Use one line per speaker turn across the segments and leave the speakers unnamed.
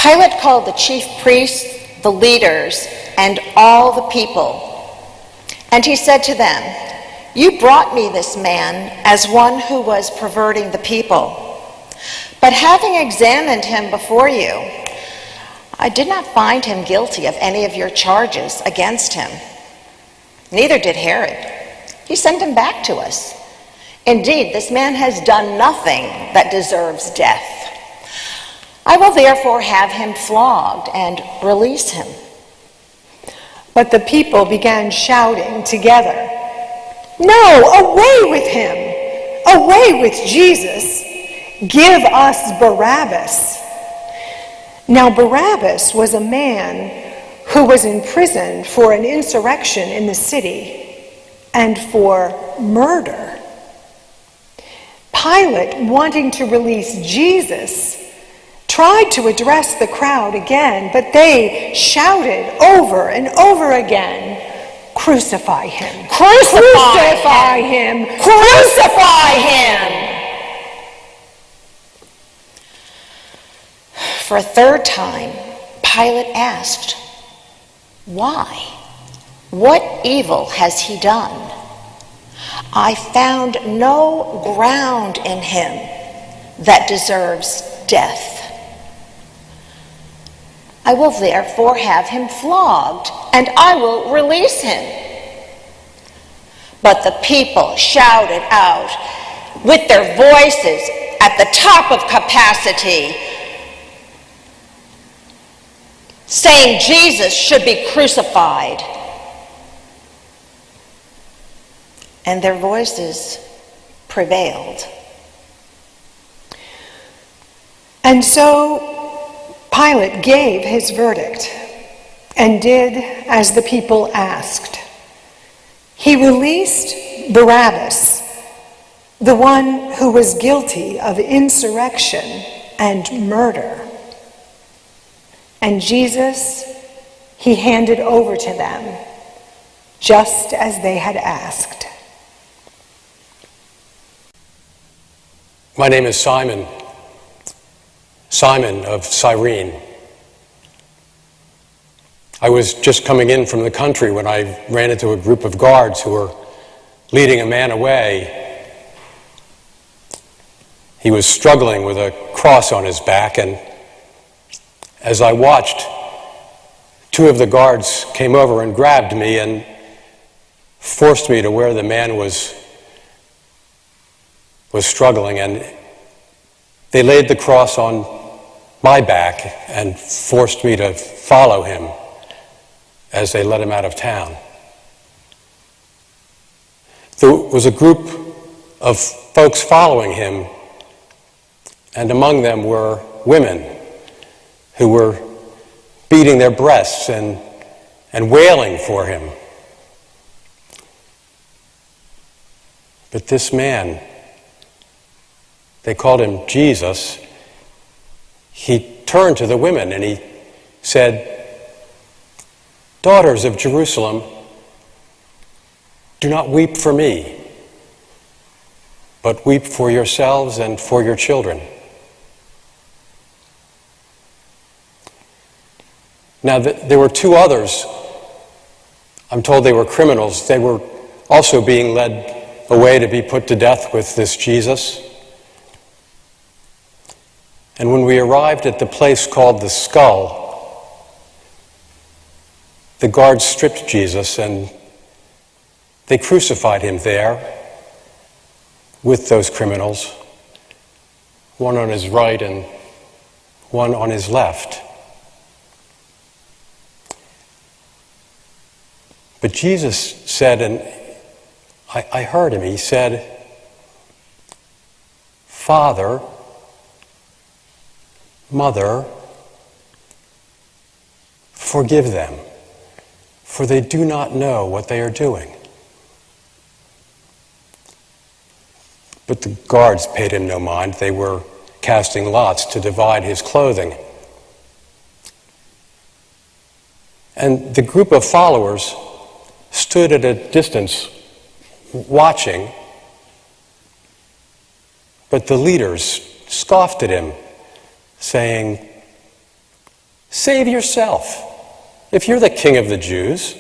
Pilate called the chief priests, the leaders, and all the people. And he said to them, "You brought me this man as one who was perverting the people. But having examined him before you, I did not find him guilty of any of your charges against him. Neither did Herod. He sent him back to us. Indeed, this man has done nothing that deserves death. I will therefore have him flogged and release him."
But the people began shouting together, "No, away with him! Away with Jesus! Give us Barabbas!" Now Barabbas was a man who was in prison for an insurrection in the city and for murder. Pilate, wanting to release Jesus, tried to address the crowd again, but they shouted over and over again, "Crucify him! Crucify him! Crucify him!"
For a third time, Pilate asked, "Why? What evil has he done? I found no ground in him that deserves death. I will therefore have him flogged, and I will release him." But the people shouted out with their voices at the top of capacity, saying Jesus should be crucified. And their voices prevailed.
And so Pilate gave his verdict and did as the people asked. He released Barabbas, the one who was guilty of insurrection and murder. And Jesus he handed over to them, just as they had asked.
My name is Simon of Cyrene. I was just coming in from the country when I ran into a group of guards who were leading a man away. He was struggling with a cross on his back, and as I watched, two of the guards came over and grabbed me and forced me to where the man was struggling, and they laid the cross on my back and forced me to follow him as they let him out of town. There was a group of folks following him, and among them were women who were beating their breasts and wailing for him. But this man, they called him Jesus, he turned to the women and he said, "Daughters of Jerusalem, do not weep for me, but weep for yourselves and for your children." Now, there were two others. I'm told they were criminals. They were also being led away to be put to death with this Jesus. And when we arrived at the place called the Skull, the guards stripped Jesus and they crucified him there with those criminals, one on his right and one on his left. But Jesus said, and I heard him, he said, "Father, Mother, forgive them, for they do not know what they are doing." But the guards paid him no mind. They were casting lots to divide his clothing. And the group of followers stood at a distance watching, but the leaders scoffed at him, saying, Save yourself. If you're the King of the Jews,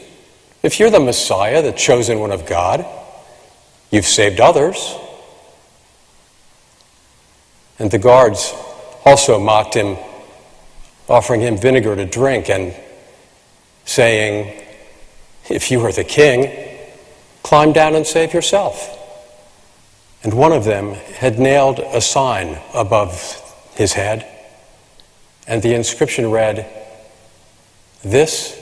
if you're the Messiah, the chosen one of God, you've saved others. And the guards also mocked him, offering him vinegar to drink and saying, if you are the king, climb down and save yourself. And one of them had nailed a sign above his head, and the inscription read, "This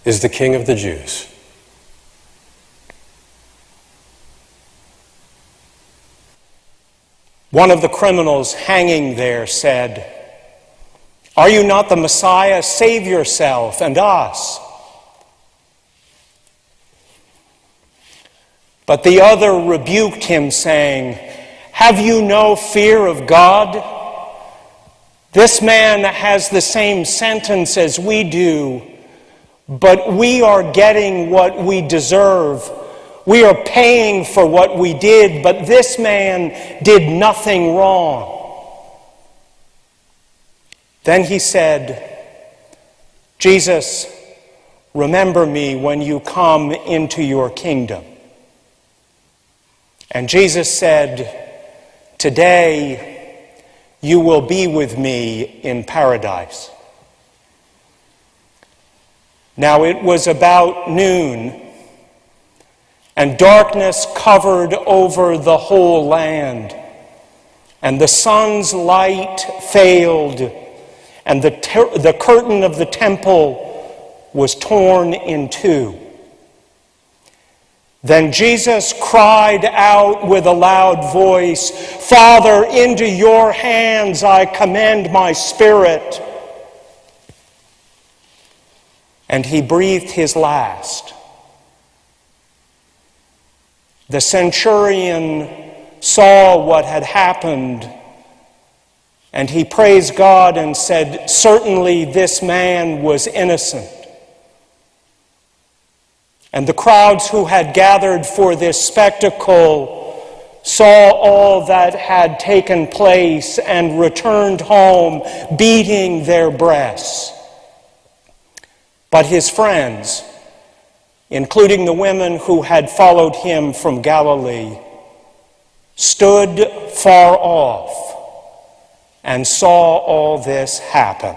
is the King of the Jews."
One of the criminals hanging there said, "Are you not the Messiah? Save yourself and us." But the other rebuked him, saying, "Have you no fear of God? This man has the same sentence as we do, but we are getting what we deserve. We are paying for what we did, but this man did nothing wrong." Then he said, "Jesus, remember me when you come into your kingdom." And Jesus said, "Today you will be with me in paradise." Now it was about noon, and darkness covered over the whole land, and the sun's light failed, and the curtain of the temple was torn in two. Then Jesus cried out with a loud voice, "Father, into your hands I commend my spirit." And he breathed his last. The centurion saw what had happened, and he praised God and said, "Certainly this man was innocent." And the crowds who had gathered for this spectacle saw all that had taken place and returned home, beating their breasts. But his friends, including the women who had followed him from Galilee, stood far off and saw all this happen.